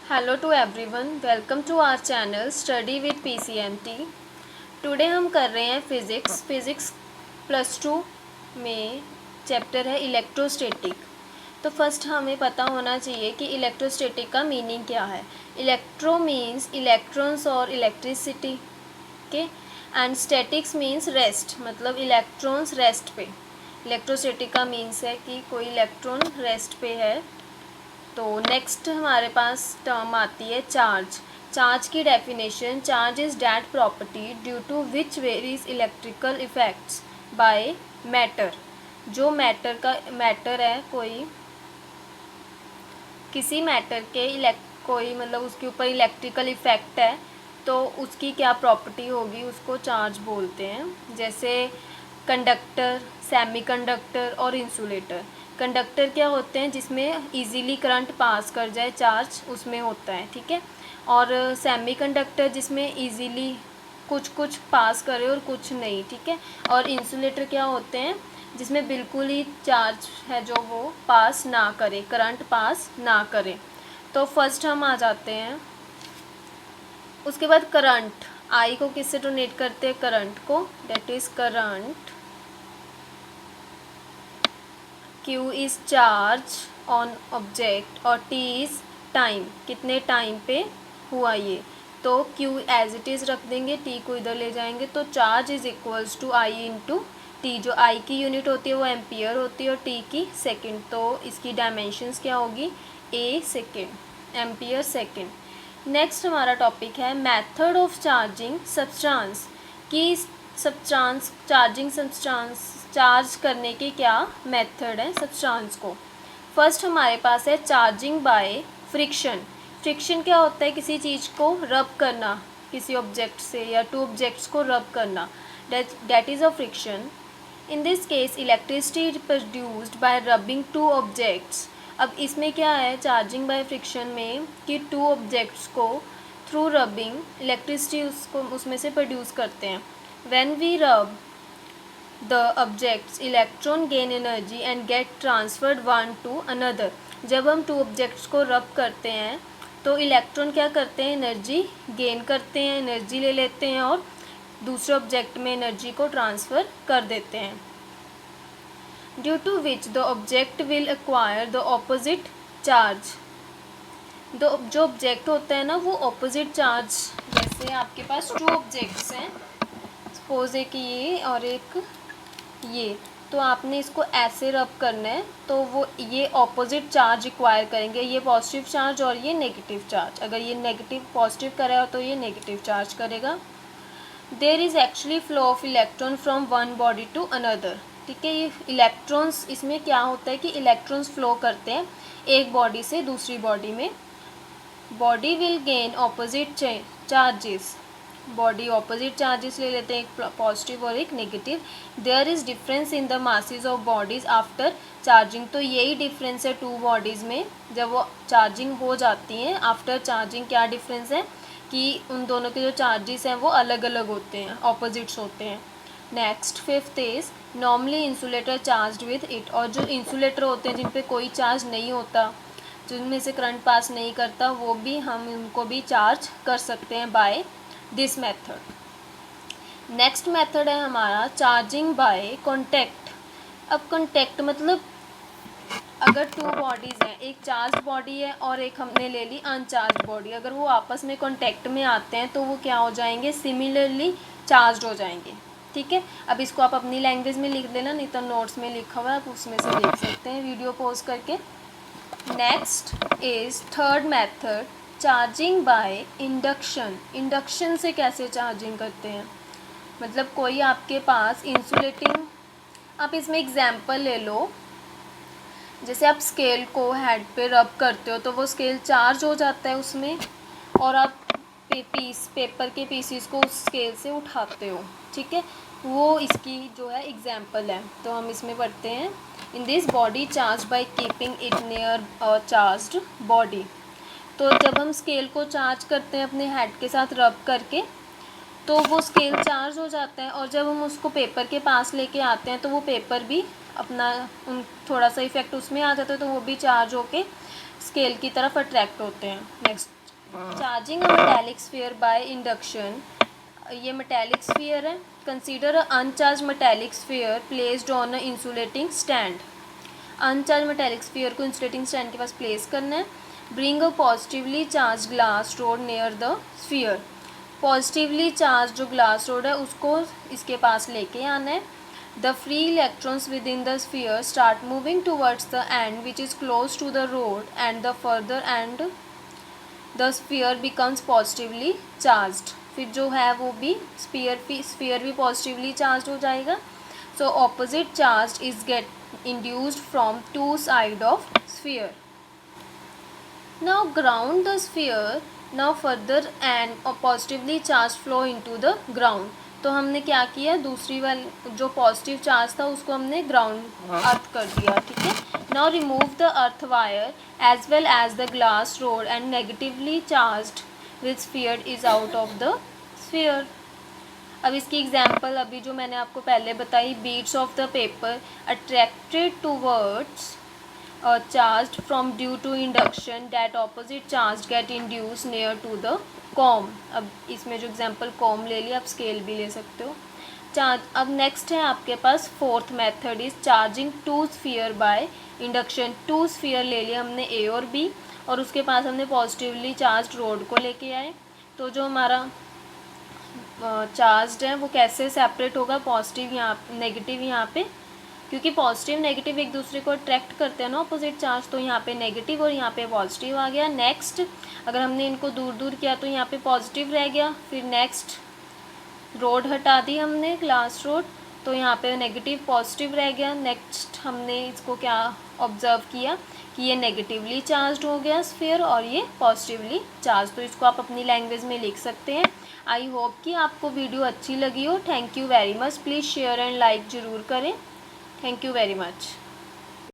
Hello to everyone, welcome to our channel study with PCMT. Today हम कर रहे हैं फिज़िक्स +2 में चैप्टर है इलेक्ट्रोस्टैटिक। तो फर्स्ट हमें पता होना चाहिए कि इलेक्ट्रोस्टैटिक का मीनिंग क्या है। इलेक्ट्रो मीन्स इलेक्ट्रॉन्स और इलेक्ट्रिसिटी के, एंड स्टैटिक्स मीन्स रेस्ट, मतलब इलेक्ट्रॉन्स रेस्ट पे। इलेक्ट्रोस्टैटिक का मीन्स है कि कोई इलेक्ट्रॉन रेस्ट पे है। तो नेक्स्ट हमारे पास टर्म आती है चार्ज। चार्ज की definition, charge is that property due to which varies electrical effects by matter. जो मैटर है, कोई किसी मैटर के कोई मतलब उसके ऊपर इलेक्ट्रिकल इफेक्ट है तो उसकी क्या प्रॉपर्टी होगी, उसको चार्ज बोलते हैं। जैसे कंडक्टर, सेमीकंडक्टर और इंसुलेटर। कंडक्टर क्या होते हैं, जिसमें इजीली करंट पास कर जाए, चार्ज उसमें होता है, ठीक है। और सेमीकंडक्टर जिसमें इजीली कुछ पास करे और कुछ नहीं, ठीक है। और इंसुलेटर क्या होते हैं, जिसमें बिल्कुल ही चार्ज है जो वो पास ना करे, करंट पास ना करे। तो फर्स्ट हम आ जाते हैं, उसके बाद करंट। आई को किससे डोनेट करते हैं, करंट को, that is current. Q is charge on object और T इज़ टाइम, कितने टाइम पे हुआ ये। तो Q एज इट इज़ रख देंगे, T को इधर ले जाएंगे, तो charge is equals to I into T. जो I की यूनिट होती है वो एम्पियर होती है और T की सेकेंड। तो इसकी डायमेंशंस क्या होगी, A second, ampere second. Next हमारा टॉपिक है मेथड ऑफ चार्जिंग सब्सटेंस, कि सब्सटेंस, चार्जिंग सब्सटेंस, चार्ज करने के क्या मेथड है सब्सटेंस को। फर्स्ट हमारे पास है चार्जिंग बाय फ्रिक्शन। फ्रिक्शन क्या होता है, किसी चीज़ को रब करना, किसी ऑब्जेक्ट से या टू ऑब्जेक्ट्स को रब करना, that is a friction. In this case electricity is produced by rubbing two objects. अब इसमें क्या है चार्जिंग बाय फ्रिक्शन में, कि टू ऑब्जेक्ट्स को थ्रू रबिंग इलेक्ट्रिसिटी उसको उसमें से प्रोड्यूस करते हैं। When we rub the objects electron gain energy and get transferred one to another. जब हम टू ऑब्जेक्ट्स को रब करते हैं तो इलेक्ट्रॉन क्या करते हैं, एनर्जी गेन करते हैं, एनर्जी ले लेते हैं और दूसरे ऑब्जेक्ट में एनर्जी को ट्रांसफ़र कर देते हैं। Due to which the object will acquire the opposite charge. जो ऑब्जेक्ट होता है ना वो ऑपोजिट चार्ज, जैसे आपके पास टू ऑब्जेक्ट्स हैं, सपोज एक ये और एक ये, तो आपने इसको ऐसे रब करना है तो वो ये ऑपोजिट चार्ज रिक्वायर करेंगे, ये पॉजिटिव चार्ज और ये नेगेटिव चार्ज। अगर ये नेगेटिव पॉजिटिव करेगा तो ये नेगेटिव चार्ज करेगा। There is actually flow of electron from one body to another, ठीक है। ये इलेक्ट्रॉन्स, इसमें क्या होता है कि इलेक्ट्रॉन्स फ्लो करते हैं एक बॉडी से दूसरी बॉडी में। Body will gain opposite charges, body opposite charges ले लेते हैं, एक पॉजिटिव और एक negative. There is difference in the masses of bodies after charging. तो यही डिफरेंस है टू बॉडीज़ में, जब वो चार्जिंग हो जाती हैं, आफ्टर चार्जिंग क्या डिफरेंस है कि उन दोनों के जो चार्जेस हैं वो अलग अलग होते हैं, ऑपोजिट्स होते हैं। Next fifth is normally insulator charge with it. और जो इंसुलेटर होते हैं जिन पे कोई चार्ज नहीं होता, जिनमें से करंट पास नहीं करता, वो भी हम उनको भी चार्ज कर सकते हैं by this method. Next method है हमारा चार्जिंग बाय कॉन्टैक्ट। अब कॉन्टैक्ट मतलब अगर टू बॉडीज़ हैं, एक चार्ज बॉडी है और एक हमने ले ली अनचार्ज बॉडी, अगर वो आपस में कॉन्टैक्ट में आते हैं तो वो क्या हो जाएंगे, सिमिलरली चार्ज हो जाएंगे, ठीक है। अब इसको आप अपनी लैंग्वेज में लिख देना, नहीं तो नोट्स में लिखा हुआ है आप उसमें से लिख सकते हैं वीडियो पॉज करके। Next is third method charging by induction. Induction से कैसे चार्जिंग करते हैं, मतलब कोई आपके पास इंसुलेटिंग, आप इसमें एग्जांपल ले लो, जैसे आप स्केल को हेड पे रब करते हो तो वो स्केल चार्ज हो जाता है उसमें, और आप पेपर के पीसीस को उस स्केल से उठाते हो, ठीक है। वो इसकी जो है एग्जांपल है। तो हम इसमें पढ़ते हैं, in this body charge by keeping it near a charged body. तो जब हम स्केल को चार्ज करते हैं अपने हेड के साथ रब करके तो वो स्केल चार्ज हो जाता है, और जब हम उसको पेपर के पास लेके आते हैं तो वो पेपर भी अपना थोड़ा सा इफेक्ट उसमें आ जाता है, तो वो भी चार्ज होके स्केल की तरफ अट्रैक्ट होते हैं। Next charging a metallic sphere by induction, ये मेटेलिक स्फीयर है। Consider a अनचार्ज metallic sphere placed on a insulating stand, अनचार्ज metallic sphere को इंसुलेटिंग स्टैंड के पास प्लेस करना है। Bring a positively charge glass rod near the sphere, positively charge जो glass rod है उसको इसके पास लेके आना है। The free electrons with in the sphere start moving towards the and which is close to the rod and the further end the sphere becomes positively charged, फिर जो है वो भी स्फीयर भी पॉजिटिवली चार्ज हो जाएगा। So opposite charge is get induced from two side of sphere. Now ground the sphere, now further end positively charge flow into the ground, तो हमने क्या किया, दूसरी वाली जो पॉजिटिव चार्ज था उसको हमने ग्राउंड अर्थ कर दिया, ठीक है। Now remove the earth wire as well as the glass rod and negatively charged with sphere is out of the sphere. अब इसकी एग्जाम्पल अभी जो मैंने आपको पहले बताई, beads of the paper attracted towards charge from due to induction that opposite charge get induce near to the comb. अब इसमें जो एग्जांपल कॉम ले लिया, आप स्केल भी ले सकते हो। चार्ज, अब नेक्स्ट है आपके पास fourth method is charging two sphere by induction. Two sphere ले लिया हमने ए और बी, और उसके पास हमने पॉजिटिवली चार्ज रोड को लेके आए। तो जो हमारा चार्ज है वो कैसे सेपरेट होगा, पॉजिटिव यहाँ नेगेटिव यहाँ पे, क्योंकि पॉजिटिव नेगेटिव एक दूसरे को अट्रैक्ट करते हैं ना ऑपोजिट चार्ज, तो यहाँ पे नेगेटिव और यहाँ पे पॉजिटिव आ गया। नेक्स्ट अगर हमने इनको दूर दूर किया तो यहाँ पे पॉजिटिव रह गया, फिर नेक्स्ट रोड हटा दी हमने ग्लास रोड, तो यहाँ पे नेगेटिव पॉजिटिव रह गया। नेक्स्ट हमने इसको क्या ऑब्जर्व किया कि ये नेगेटिवली चार्ज हो गया स्फीयर और ये पॉजिटिवली चार्ज, तो इसको आप अपनी लैंग्वेज में लिख सकते हैं। आई होप कि आपको वीडियो अच्छी लगी हो। Thank you very much. Please share and like ज़रूर करें। Thank you very much.